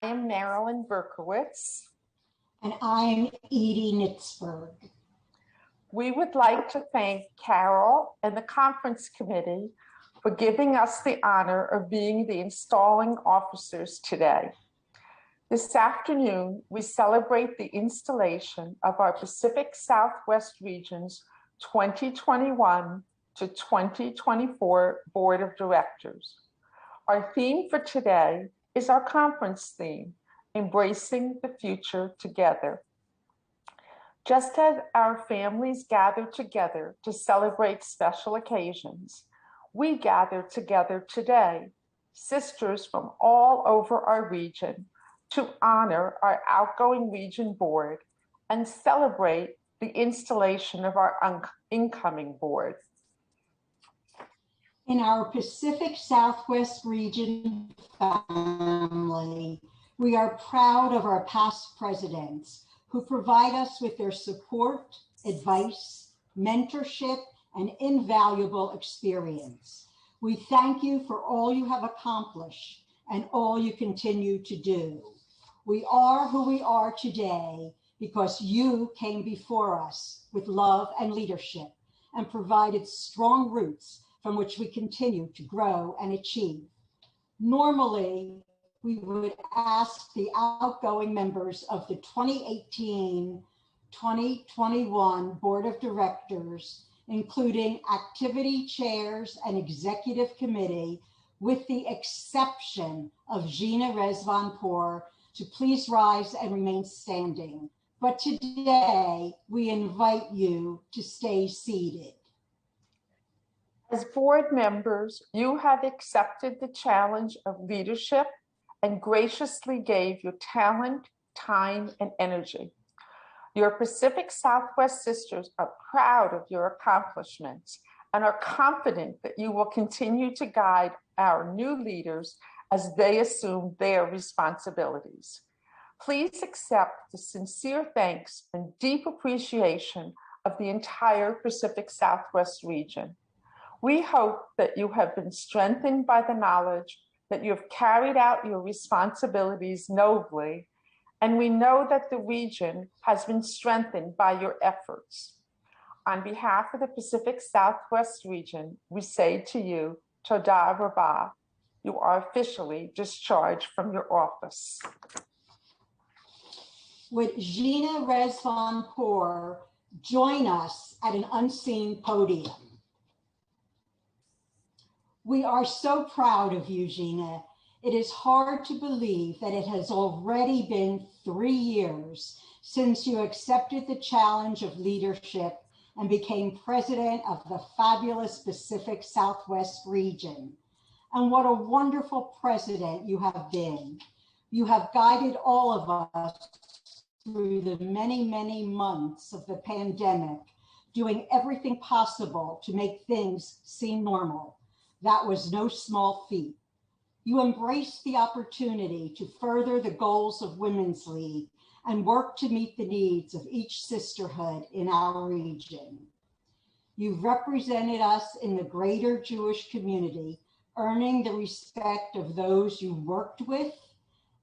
am Marilyn Berkowitz. And I'm Edie Nitzberg. We would like to thank Carol and the conference committee for giving us the honor of being the installing officers today. This afternoon, we celebrate the installation of our Pacific Southwest Region's 2021 to 2024 Board of Directors. Our theme for today is our conference theme, Embracing the Future Together. Just as our families gather together to celebrate special occasions, we gather together today, sisters from all over our region, to honor our outgoing region board and celebrate the installation of our incoming board. In our Pacific Southwest region family, we are proud of our past presidents who provide us with their support, advice, mentorship, and invaluable experience. We thank you for all you have accomplished and all you continue to do. We are who we are today because you came before us with love and leadership and provided strong roots from which we continue to grow and achieve. Normally, we would ask the outgoing members of the 2018-2021 Board of Directors, including activity chairs and executive committee, with the exception of Gina Rezvanpour, to please rise and remain standing. But today, we invite you to stay seated. As board members, you have accepted the challenge of leadership and graciously gave your talent, time, and energy. Your Pacific Southwest sisters are proud of your accomplishments and are confident that you will continue to guide our new leaders as they assume their responsibilities. Please accept the sincere thanks and deep appreciation of the entire Pacific Southwest region. We hope that you have been strengthened by the knowledge that you have carried out your responsibilities nobly, and we know that the region has been strengthened by your efforts. On behalf of the Pacific Southwest region, we say to you, Toda Rabah, you are officially discharged from your office. Would Gina Rezvanpour join us at an unseen podium? We are so proud of you, Gina. It is hard to believe that it has already been 3 years since you accepted the challenge of leadership and became president of the fabulous Pacific Southwest region. And what a wonderful president you have been. You have guided all of us through the many, many months of the pandemic, doing everything possible to make things seem normal. That was no small feat. You embraced the opportunity to further the goals of Women's League and work to meet the needs of each sisterhood in our region. You've represented us in the greater Jewish community, earning the respect of those you worked with.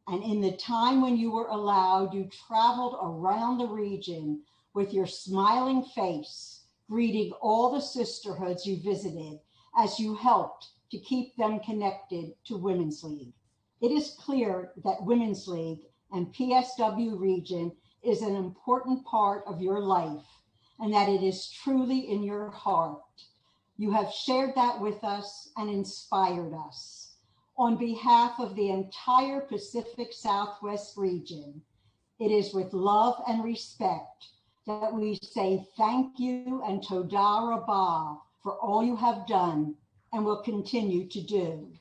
And in the time when you were allowed, you traveled around the region with your smiling face, greeting all the sisterhoods you visited as you helped to keep them connected to Women's League. It is clear that Women's League and PSW region is an important part of your life and that it is truly in your heart. You have shared that with us and inspired us. On behalf of the entire Pacific Southwest region, it is with love and respect that we say thank you and Toda Rabah for all you have done and will continue to do.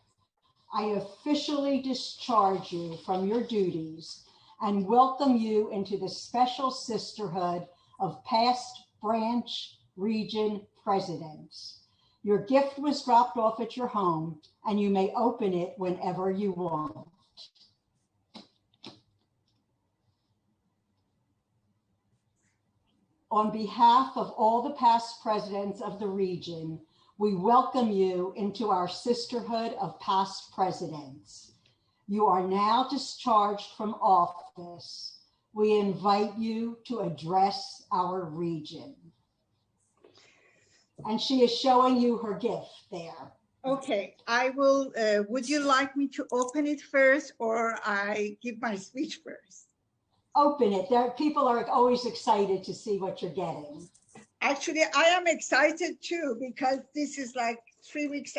I officially discharge you from your duties and welcome you into the special sisterhood of past branch region presidents. Your gift was dropped off at your home and you may open it whenever you want. On behalf of all the past presidents of the region, we welcome you into our sisterhood of past presidents. You are now discharged from office. We invite you to address our region. And she is showing you her gift there. Okay, I will, would you like me to open it first or I give my speech first? Open it. There, people are always excited to see what you're getting. Actually, I am excited too, because this is like 3 weeks,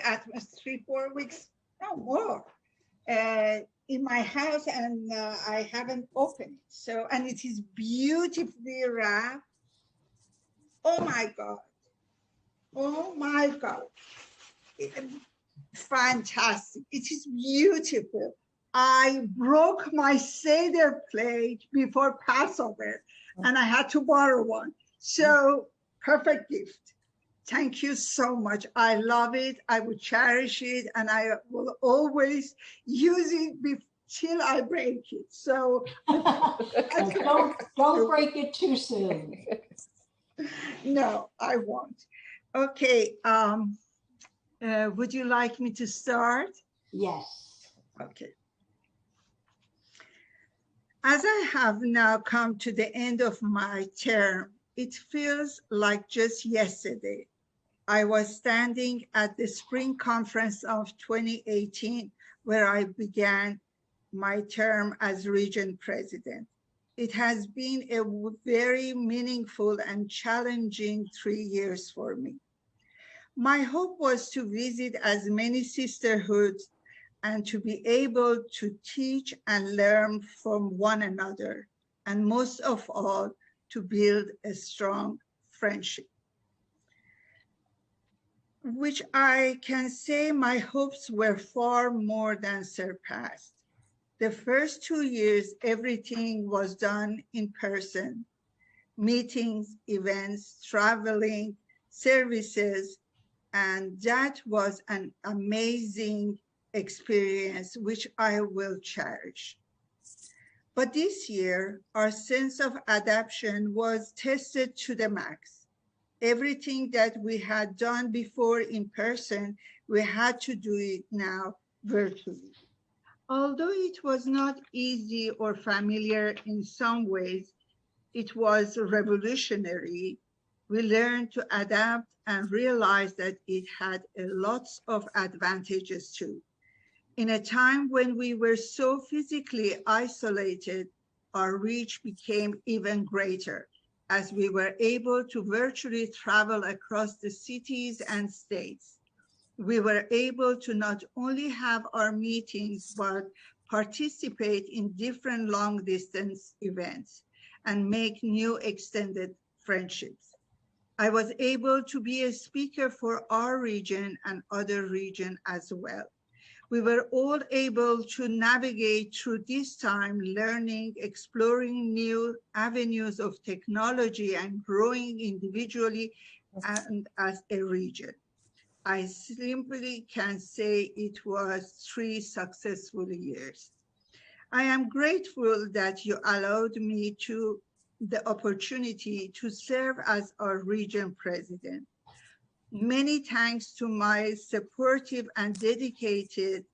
4 weeks, no more, in my house, and I haven't opened it. So, and it is beautifully wrapped. Oh my God. Oh my God. Fantastic. It is beautiful. I broke my Seder plate before Passover and I had to borrow one. So perfect gift. Thank you so much. I love it. I will cherish it and I will always use it till I break it. So don't break it too soon. No, I won't. Okay. Would you like me to start? Yes. Okay. As I have now come to the end of my term, it feels like just yesterday. I was standing at the spring conference of 2018, where I began my term as region president. It has been a very meaningful and challenging 3 years for me. My hope was to visit as many sisterhoods and to be able to teach and learn from one another, and most of all, to build a strong friendship. Which I can say my hopes were far more than surpassed. The first 2 years, everything was done in person, meetings, events, traveling, services, and that was an amazing experience, which I will cherish. But this year, our sense of adaptation was tested to the max. Everything that we had done before in person, we had to do it now virtually. Although it was not easy or familiar in some ways, it was revolutionary. We learned to adapt and realized that it had lots of advantages too. In a time when we were so physically isolated, our reach became even greater as we were able to virtually travel across the cities and states. We were able to not only have our meetings, but participate in different long distance events and make new extended friendships. I was able to be a speaker for our region and other regions as well. We were all able to navigate through this time, learning, exploring new avenues of technology and growing individually and as a region. I simply can say it was 3 successful years. I am grateful that you allowed me the opportunity to serve as our region president. Many thanks to my supportive and dedicated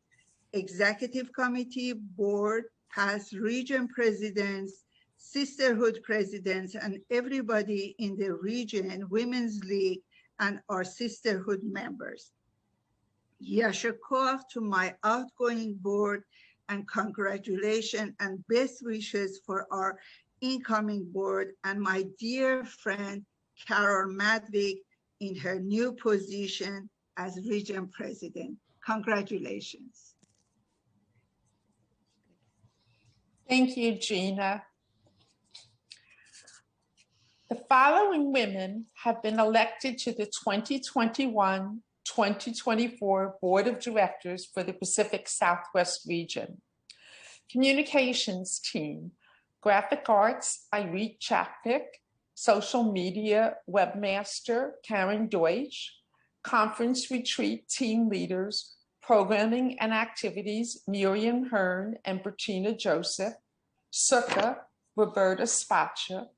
executive committee, board, past region presidents, sisterhood presidents, and everybody in the region, Women's League, and our sisterhood members. Yasher koach to my outgoing board, and congratulations and best wishes for our incoming board and my dear friend, Carol Madvig, in her new position as region president. Congratulations. Thank you, Gina. The following women have been elected to the 2021-2024 Board of Directors for the Pacific Southwest region. Communications team, graphic arts, Irene Chapik, social media webmaster, Karen Deutsch, conference retreat team leaders, programming and activities, Miriam Hearn and Bertina Joseph, Sukkah, Roberta Spacha,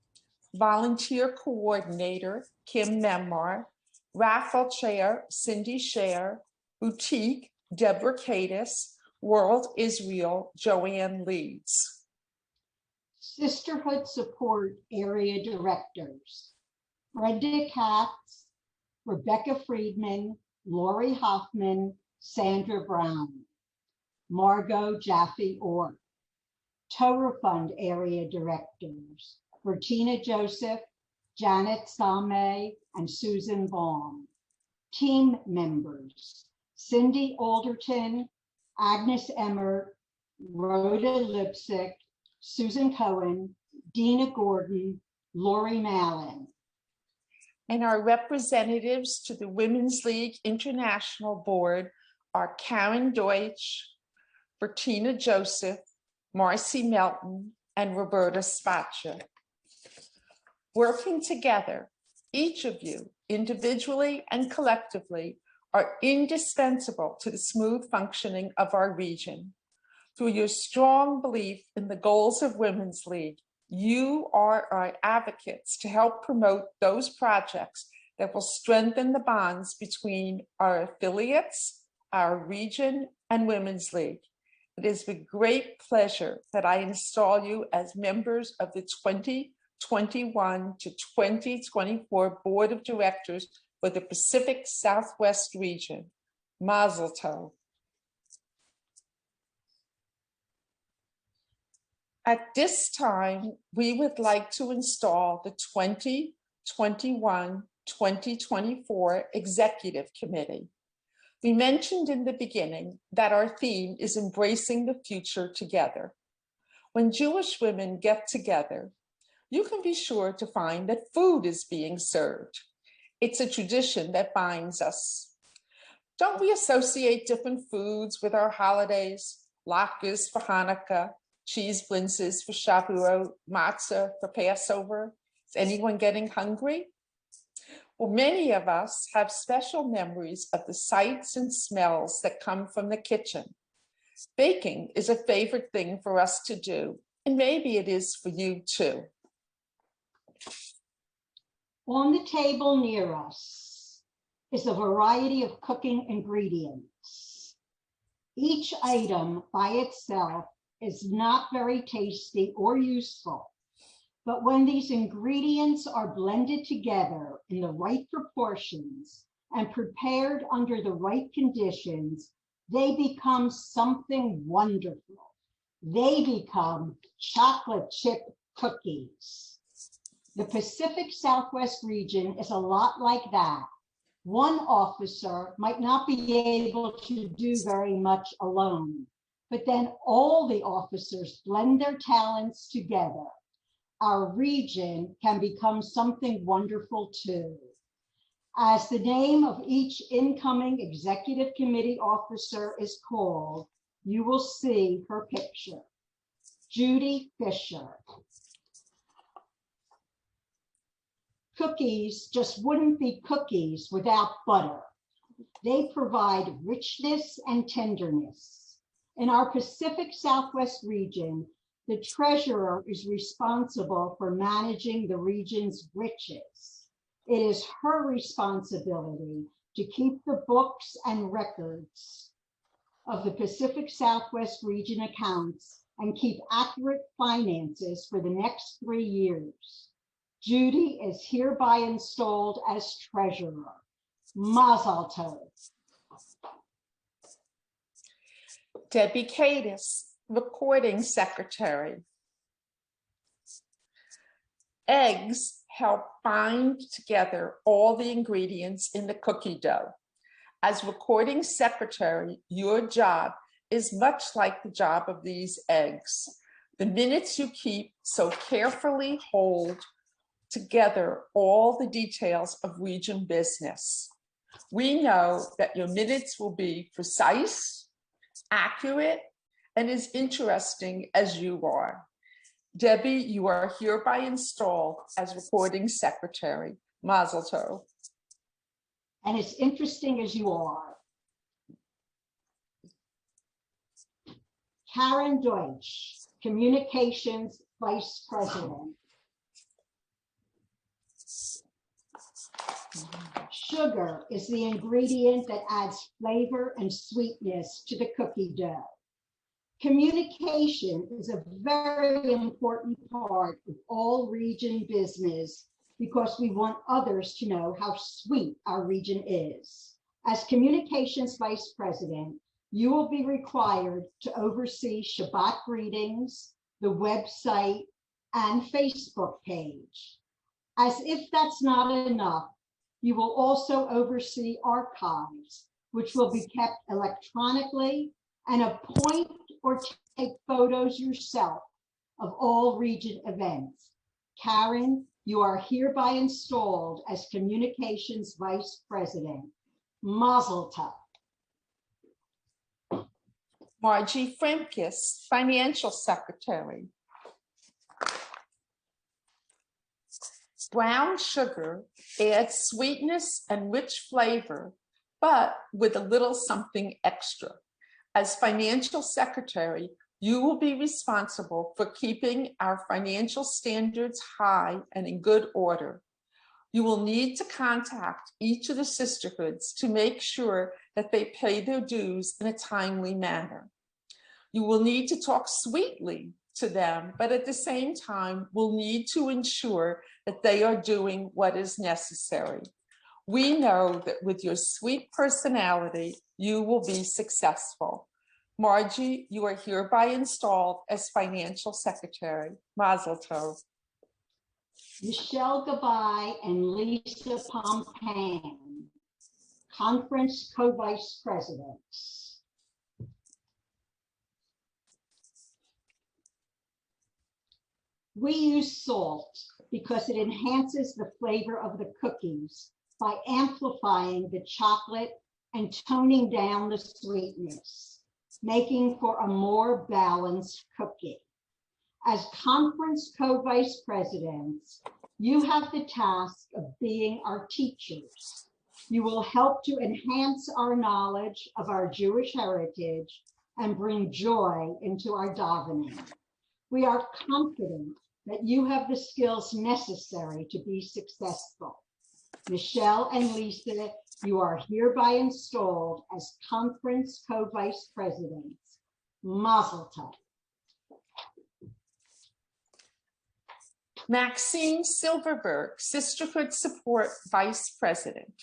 volunteer coordinator, Kim Nemar, raffle chair, Cindy Scher, boutique, Deborah Cadis, World Israel, Joanne leads. Sisterhood Support Area Directors, Brenda Katz, Rebecca Friedman, Lori Hoffman, Sandra Brown, Margot Jaffe Orr. Torah Fund Area Directors, Bertina Joseph, Janet Salme, and Susan Baum. Team members, Cindy Alderton, Agnes Emmert, Rhoda Lipsick, Susan Cohen, Dina Gordon, Lori Mallon. And our representatives to the Women's League International Board are Karen Deutsch, Bertina Joseph, Marcy Melton, and Roberta Spacha. Working together, each of you, individually and collectively, are indispensable to the smooth functioning of our region. Through your strong belief in the goals of Women's League, you are our advocates to help promote those projects that will strengthen the bonds between our affiliates, our region, and Women's League. It is with great pleasure that I install you as members of the 2021 to 2024 Board of Directors for the Pacific Southwest region. Mazel tov. At this time, we would like to install the 2021-2024 Executive Committee. We mentioned in the beginning that our theme is embracing the future together. When Jewish women get together, you can be sure to find that food is being served. It's a tradition that binds us. Don't we associate different foods with our holidays? Latkes for Hanukkah, cheese blintzes for Shavuot, matzah for Passover. Is anyone getting hungry? Well, many of us have special memories of the sights and smells that come from the kitchen. Baking is a favorite thing for us to do, and maybe it is for you too. On the table near us is a variety of cooking ingredients. Each item by itself is not very tasty or useful, but when these ingredients are blended together in the right proportions and prepared under the right conditions, they become something wonderful. They become chocolate chip cookies. The Pacific Southwest region is a lot like that. One officer might not be able to do very much alone, but then all the officers blend their talents together. Our region can become something wonderful too. As the name of each incoming executive committee officer is called, you will see her picture. Judy Fisher. Cookies just wouldn't be cookies without butter. They provide richness and tenderness. In our Pacific Southwest region, the treasurer is responsible for managing the region's riches. It is her responsibility to keep the books and records of the Pacific Southwest region accounts and keep accurate finances for the next 3 years. Judy is hereby installed as treasurer. Mazel tov. Debbie Cadis, recording secretary. Eggs help bind together all the ingredients in the cookie dough. As recording secretary, your job is much like the job of these eggs. The minutes you keep so carefully hold together all the details of region business. We know that your minutes will be precise, accurate, and as interesting as you are. Debbie, you are hereby installed as recording secretary. Mazel tov. And as interesting as you are. Karen Deutsch, communications vice president. Sugar is the ingredient that adds flavor and sweetness to the cookie dough. Communication is a very important part of all region business because we want others to know how sweet our region is. As Communications Vice President, you will be required to oversee Shabbat greetings, the website, and Facebook page. As if that's not enough, you will also oversee archives, which will be kept electronically, and appoint or take photos yourself of all region events. Karen, you are hereby installed as Communications Vice President. Mazel tov. Margie Fremkes, Financial Secretary. Brown sugar adds sweetness and rich flavor, but with a little something extra. As Financial Secretary, you will be responsible for keeping our financial standards high and in good order. You will need to contact each of the sisterhoods to make sure that they pay their dues in a timely manner. You will need to talk sweetly to them, but at the same time, will need to ensure that they are doing what is necessary. We know that with your sweet personality, you will be successful. Margie, you are hereby installed as Financial Secretary. Mazel tov. Michelle Gabay and Lisa Pompan, Conference Co-Vice Presidents. We use salt because it enhances the flavor of the cookies by amplifying the chocolate and toning down the sweetness, making for a more balanced cookie. As conference co-vice presidents, you have the task of being our teachers. You will help to enhance our knowledge of our Jewish heritage and bring joy into our davening. We are confident that you have the skills necessary to be successful. Michelle and Lisa, you are hereby installed as conference co-vice presidents. Mazel tov. Maxine Silverberg, Sisterhood Support Vice President.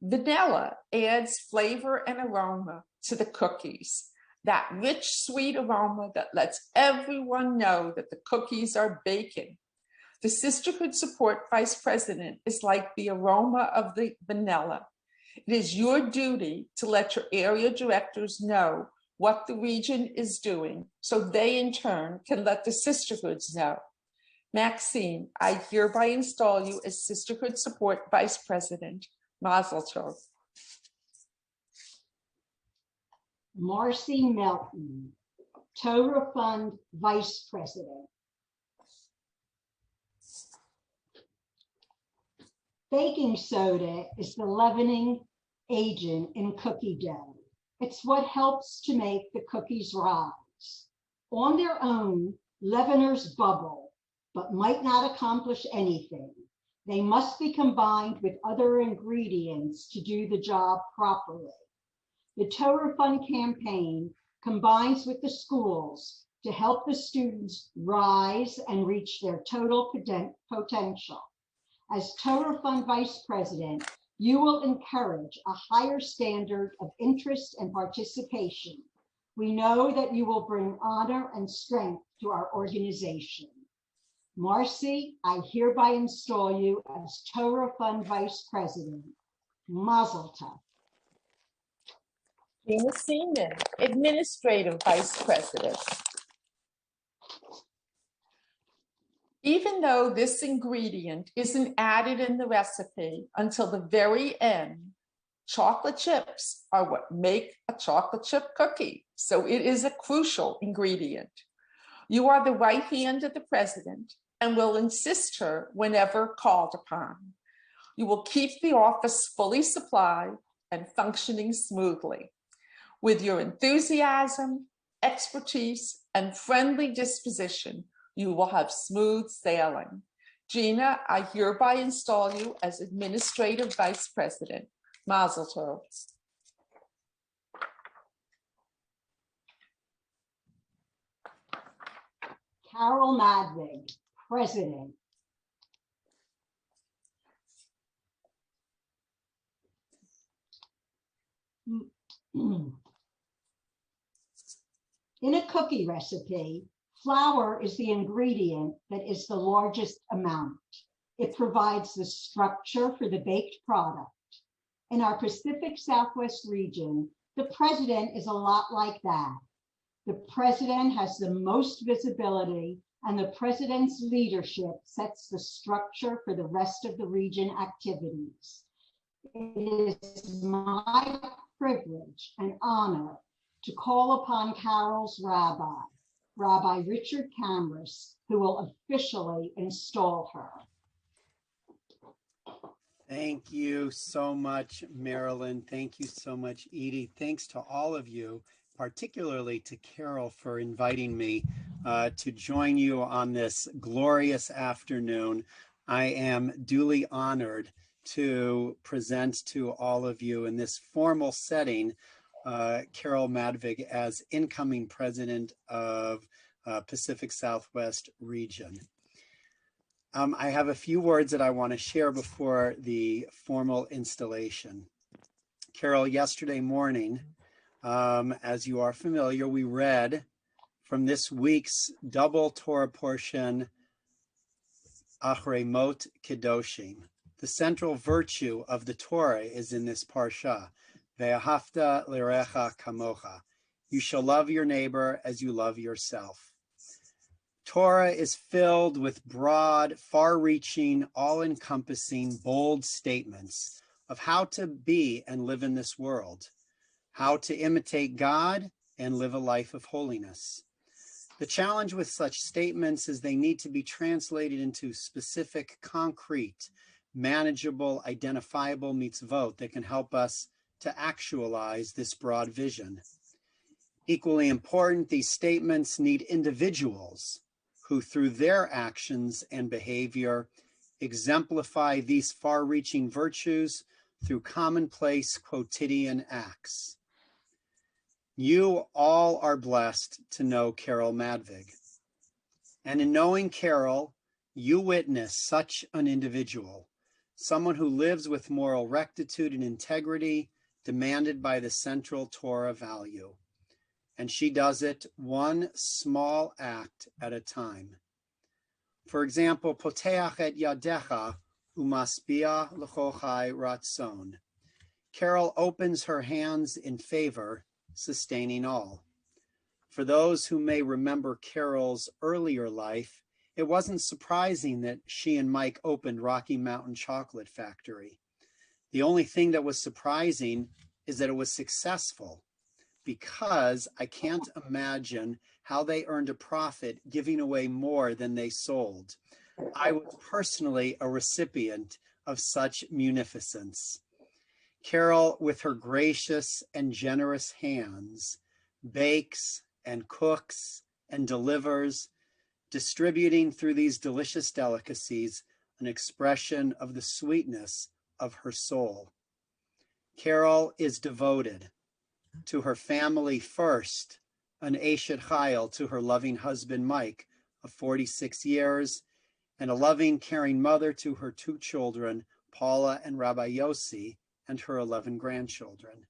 Vanilla adds flavor and aroma to the cookies. That rich, sweet aroma that lets everyone know that the cookies are baking. The Sisterhood Support Vice President is like the aroma of the vanilla. It is your duty to let your area directors know what the region is doing so they in turn can let the sisterhoods know. Maxine, I hereby install you as Sisterhood Support Vice President. Mazel tov. Marcy Melton, Torah Fund Vice President. Baking soda is the leavening agent in cookie dough. It's what helps to make the cookies rise. On their own, leaveners bubble, but might not accomplish anything. They must be combined with other ingredients to do the job properly. The Torah Fund campaign combines with the schools to help the students rise and reach their total potential. As Torah Fund Vice President, you will encourage a higher standard of interest and participation. We know that you will bring honor and strength to our organization. Marcy, I hereby install you as Torah Fund Vice President. Mazel tov. Gina Seaman, Administrative Vice President. Even though this ingredient isn't added in the recipe until the very end, chocolate chips are what make a chocolate chip cookie, so it is a crucial ingredient. You are the right hand of the president and will assist her whenever called upon. You will keep the office fully supplied and functioning smoothly. With your enthusiasm, expertise, and friendly disposition, you will have smooth sailing. Gina, I hereby install you as Administrative Vice President. Mazel tov. Carol Madvig, President. In a cookie recipe, flour is the ingredient that is the largest amount. It provides the structure for the baked product. In our Pacific Southwest region, the president is a lot like that. The president has the most visibility, and the president's leadership sets the structure for the rest of the region activities. It is my privilege and honor to call upon Carol's rabbi, Rabbi Richard Camrus, who will officially install her. Thank you so much, Marilyn. Thank you so much, Edie. Thanks to all of you, particularly to Carol, for inviting me to join you on this glorious afternoon. I am duly honored to present to all of you in this formal setting Carol Madvig as incoming president of Pacific Southwest region. I have a few words that I want to share before the formal installation. Carol, yesterday morning, as you are familiar, we read from this week's double Torah portion, Achrei Mot Kedoshim. The central virtue of the Torah is in this parsha, Ve'ahavta l'recha kamocha. You shall love your neighbor as you love yourself. Torah is filled with broad, far-reaching, all-encompassing, bold statements of how to be and live in this world, how to imitate God and live a life of holiness. The challenge with such statements is they need to be translated into specific, concrete, manageable, identifiable mitzvot that can help us to actualize this broad vision. Equally important, these statements need individuals who, through their actions and behavior, exemplify these far-reaching virtues through commonplace quotidian acts. You all are blessed to know Carol Madvig. And in knowing Carol, you witness such an individual, someone who lives with moral rectitude and integrity demanded by the central Torah value. And she does it one small act at a time. For example, Poteach et yadecha umaspia l'chochai ratzon. Carol opens her hands in favor, sustaining all. For those who may remember Carol's earlier life, it wasn't surprising that she and Mike opened Rocky Mountain Chocolate Factory. The only thing that was surprising is that it was successful, because I can't imagine how they earned a profit giving away more than they sold. I was personally a recipient of such munificence. Carol, with her gracious and generous hands, bakes and cooks and delivers, distributing through these delicious delicacies an expression of the sweetness of her soul. Carol is devoted to her family first, an Eshet Chayil to her loving husband, Mike, of 46 years, and a loving, caring mother to her 2 children, Paula and Rabbi Yossi, and her 11 grandchildren.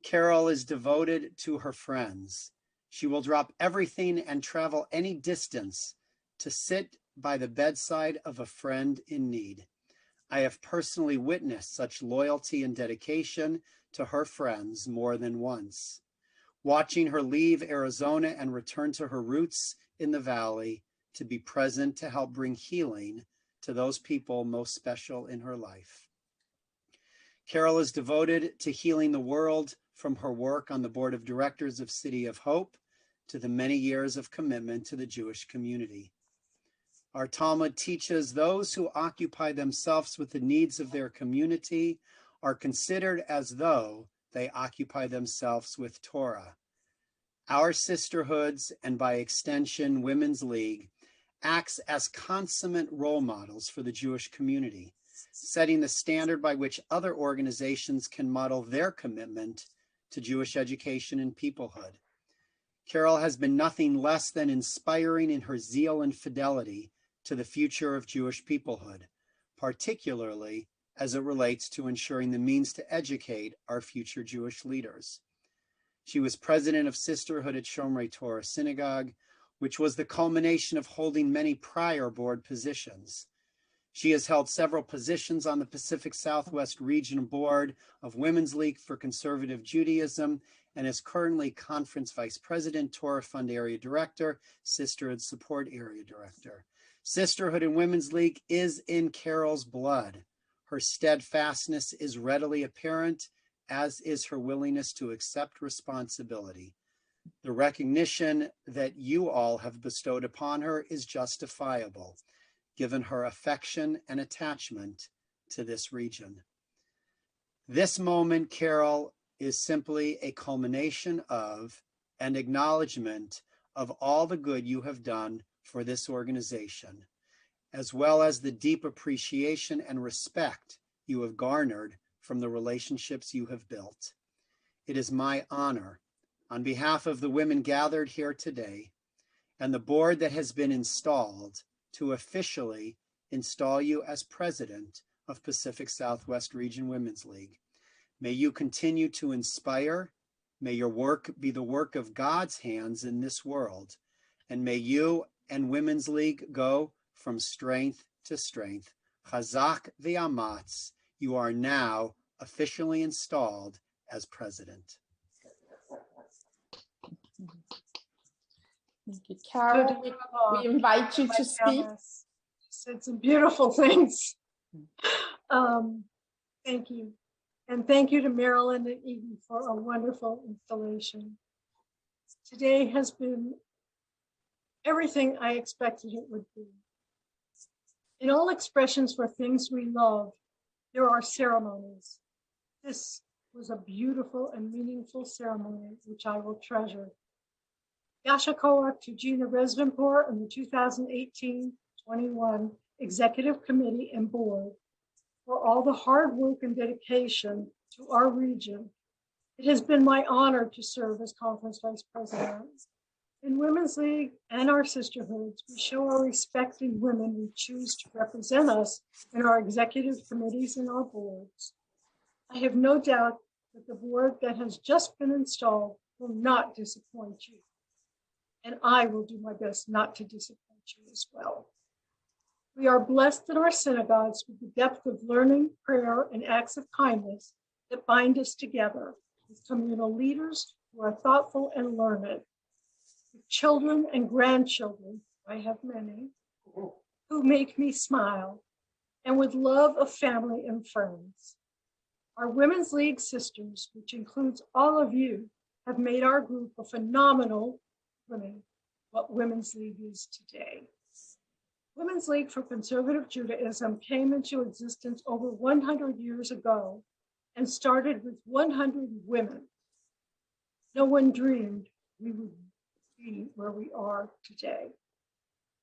Carol is devoted to her friends. She will drop everything and travel any distance to sit by the bedside of a friend in need. I have personally witnessed such loyalty and dedication to her friends more than once. Watching her leave Arizona and return to her roots in the valley to be present to help bring healing to those people most special in her life. Carol is devoted to healing the world, from her work on the board of directors of City of Hope to the many years of commitment to the Jewish community. Our Talmud teaches those who occupy themselves with the needs of their community are considered as though they occupy themselves with Torah. Our sisterhoods, and by extension, Women's League, acts as consummate role models for the Jewish community, setting the standard by which other organizations can model their commitment to Jewish education and peoplehood. Carol has been nothing less than inspiring in her zeal and fidelity to the future of Jewish peoplehood, particularly as it relates to ensuring the means to educate our future Jewish leaders. She was president of Sisterhood at Shomrei Torah Synagogue, which was the culmination of holding many prior board positions. She has held several positions on the Pacific Southwest Region Board of Women's League for Conservative Judaism and is currently Conference Vice President, Torah Fund Area Director, Sisterhood Support Area Director. Sisterhood and Women's League is in Carol's blood. Her steadfastness is readily apparent, as is her willingness to accept responsibility. The recognition that you all have bestowed upon her is justifiable, given her affection and attachment to this region. This moment, Carol, is simply a culmination of and acknowledgement of all the good you have done for this organization, as well as the deep appreciation and respect you have garnered from the relationships you have built. It is my honor, on behalf of the women gathered here today and the board that has been installed, to officially install you as president of Pacific Southwest Region Women's League. May you continue to inspire. May your work be the work of God's hands in this world. And may you and Women's League go from strength to strength. Chazak v'amatz. You are now officially installed as president. Thank you. Carol, we invite you to speak. Said some beautiful things. Thank you. And thank you to Marilyn and Eden for a wonderful installation. Today has been everything I expected it would be. In all expressions for things we love, there are ceremonies. This was a beautiful and meaningful ceremony, which I will treasure. Yasha Koach to Gina Resvenpour and the 2018-21 Executive Committee and Board for all the hard work and dedication to our region. It has been my honor to serve as Conference Vice President. In Women's League and our sisterhoods, we show our respect in women who choose to represent us in our executive committees and our boards. I have no doubt that the board that has just been installed will not disappoint you. And I will do my best not to disappoint you as well. We are blessed in our synagogues with the depth of learning, prayer, and acts of kindness that bind us together with communal leaders who are thoughtful and learned, with children and grandchildren, I have many, who make me smile, and with love of family and friends. Our Women's League sisters, which includes all of you, have made our group a phenomenal women, what Women's League is today. Women's League for Conservative Judaism came into existence over 100 years ago and started with 100 women. No one dreamed we would be where we are today.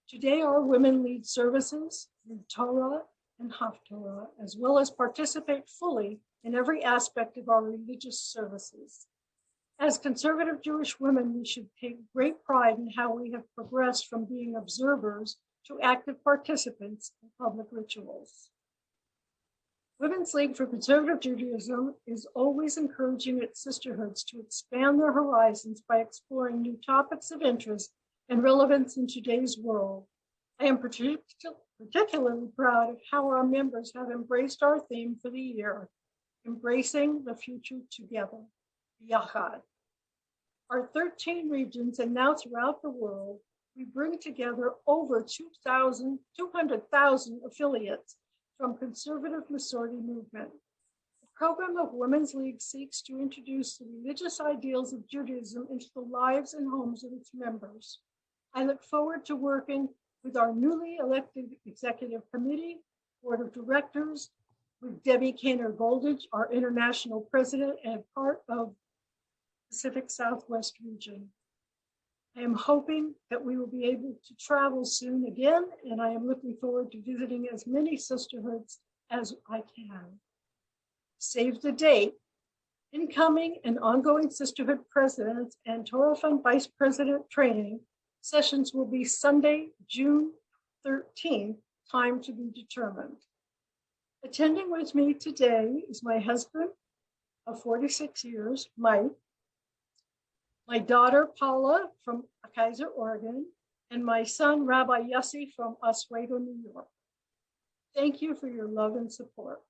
Today, our women lead services, read Torah and Haftorah, as well as participate fully in every aspect of our religious services. As conservative Jewish women, we should take great pride in how we have progressed from being observers to active participants in public rituals. Women's League for Conservative Judaism is always encouraging its sisterhoods to expand their horizons by exploring new topics of interest and relevance in today's world. I am particularly proud of how our members have embraced our theme for the year, embracing the future together, Yachad. Our 13 regions and now throughout the world, we bring together over 200,000 affiliates from conservative Masorti movement. The program of Women's League seeks to introduce the religious ideals of Judaism into the lives and homes of its members. I look forward to working with our newly elected executive committee, board of directors, with Debbie Kaner-Goldage, our international president and part of Pacific Southwest region. I am hoping that we will be able to travel soon again, and I am looking forward to visiting as many sisterhoods as I can. Save the date, Incoming and ongoing Sisterhood Presidents and Torah Fund Vice President training sessions will be Sunday, June 13th, time to be determined. Attending with me today is my husband of 46 years, Mike, my daughter, Paula, from Kaiser, Oregon, and my son, Rabbi Yossi, from Oswego, New York. Thank you for your love and support.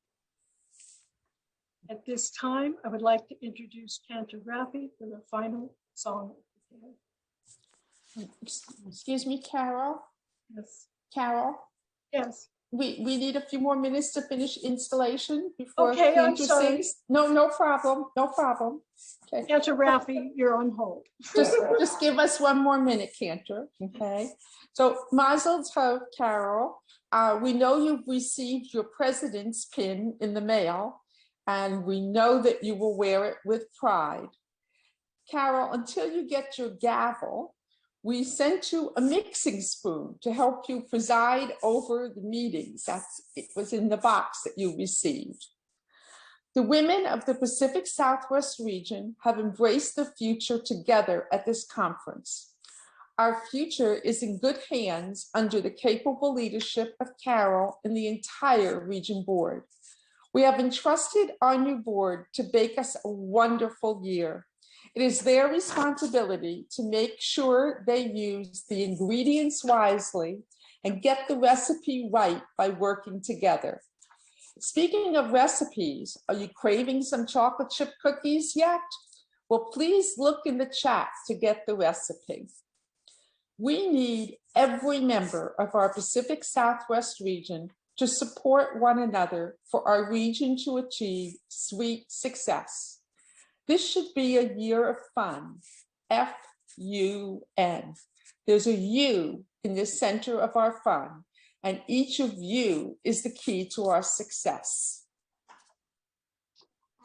At this time, I would like to introduce Cantor Raffi for the final song of the day. Excuse me, Carol. Yes. Carol, Yes. we need a few more minutes to finish installation before Okay, I'm Cantor sorry. sings. No problem. No problem. Okay. Cantor Raffi, you're on hold. Just give us one more minute, Cantor. Okay. So Mazel Tov, Carol. We know you've received your president's pin in the mail, and we know that you will wear it with pride. Carol, until you get your gavel, we sent you a mixing spoon to help you preside over the meetings. It was in the box that you received. The women of the Pacific Southwest region have embraced the future together at this conference. Our future is in good hands under the capable leadership of Carol and the entire region board. We have entrusted our new board to bake us a wonderful year. It is their responsibility to make sure they use the ingredients wisely and get the recipe right by working together. Speaking of recipes, are you craving some chocolate chip cookies yet? Well, please look in the chat to get the recipe. We need every member of our Pacific Southwest region to support one another for our region to achieve sweet success. This should be a year of fun, F-U-N. There's a U in the center of our fun, and each of you is the key to our success.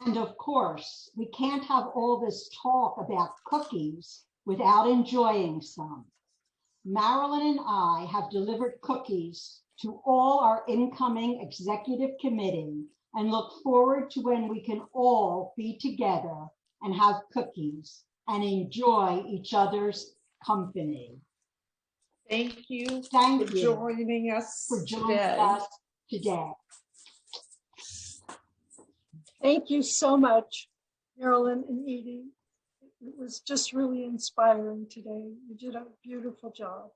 And of course, we can't have all this talk about cookies without enjoying some. Marilyn and I have delivered cookies to all our incoming executive committee and look forward to when we can all be together and have cookies and enjoy each other's company. Thank you Thank for you joining us today. Thank you so much, Marilyn and Edie. It was just really inspiring today. You did a beautiful job.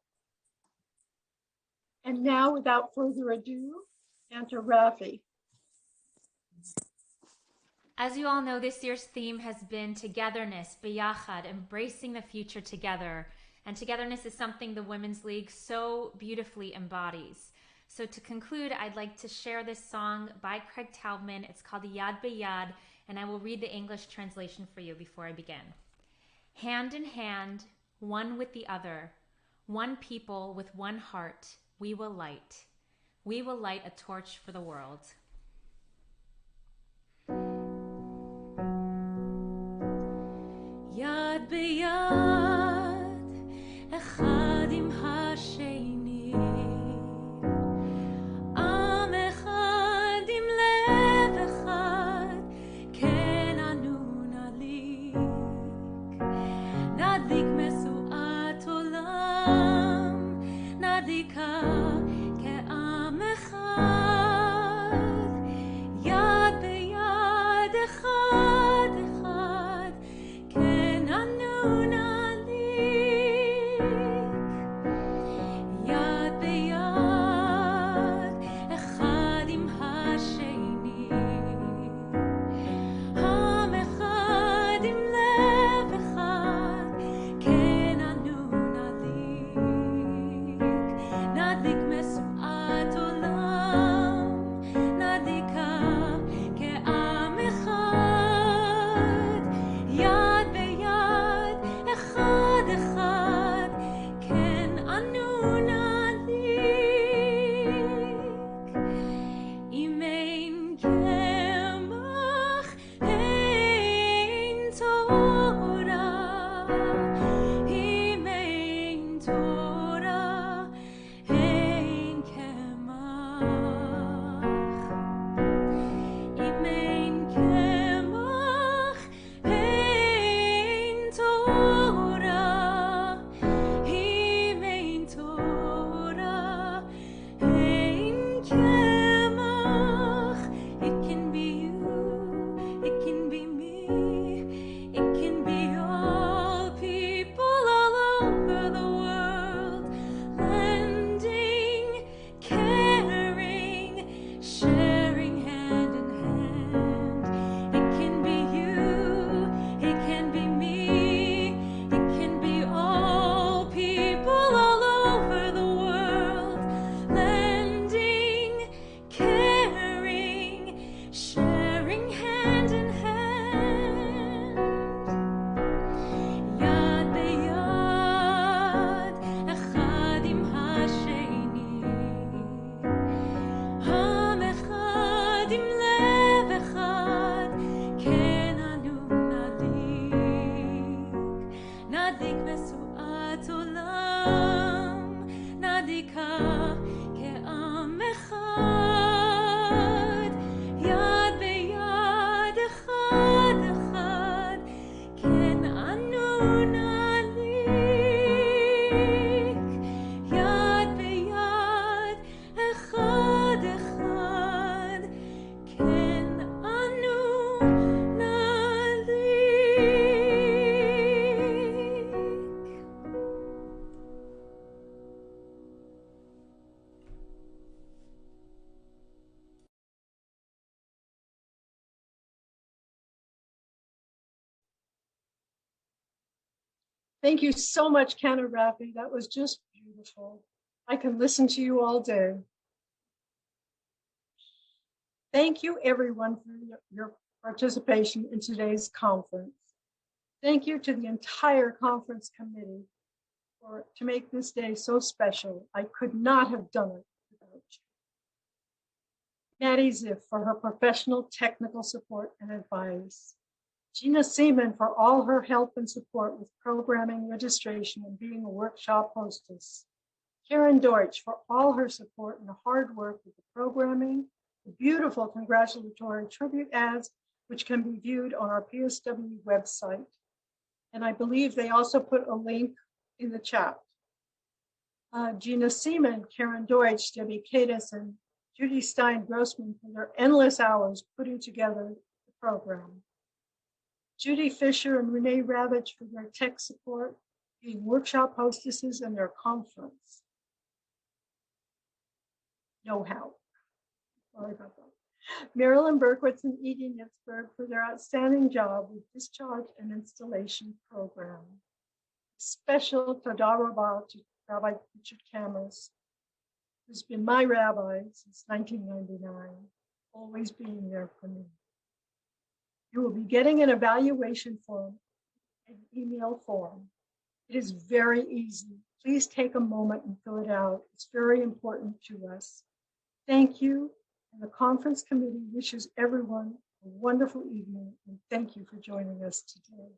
And now, without further ado, Cantor Raffi. As you all know, this year's theme has been togetherness, biyachad, embracing the future together. And togetherness is something the Women's League so beautifully embodies. So to conclude, I'd like to share this song by Craig Taubman. It's called Yad B'Yad, and I will read the English translation for you before I begin. Hand in hand, one with the other, one people with one heart, we will light. We will light a torch for the world. Yad b'yad, echad im hasheni, am echad im lev echad, ken anu nadlik, nadlik mesuat olam, nadlika ke'am echad, yad b'yad echad echad, ken anu nadlik. Thank you so much, Kenna Rafi. That was just beautiful. I can listen to you all day. Thank you, everyone, for your participation in today's conference. Thank you to the entire conference committee to make this day so special. I could not have done it without you. Maddie Ziff for her professional technical support and advice. Gina Seaman for all her help and support with programming, registration, and being a workshop hostess. Karen Deutsch for all her support and hard work with the programming, the beautiful congratulatory tribute ads, which can be viewed on our PSW website. And I believe they also put a link in the chat. Gina Seaman, Karen Deutsch, Debbie Cadis, and Judy Stein-Grossman for their endless hours putting together the program. Judy Fisher and Renee Ravitch for their tech support, being workshop hostesses in their conference. Know-how. Sorry about that. Marilyn Berkowitz and Edie Nitzberg for their outstanding job with discharge and installation program. Special Toda Rabah to Rabbi Richard Cameras, who's been my rabbi since 1999, always being there for me. You will be getting an evaluation form, an email form. It is very easy. Please take a moment and fill it out. It's very important to us. Thank you. And the conference committee wishes everyone a wonderful evening, and thank you for joining us today.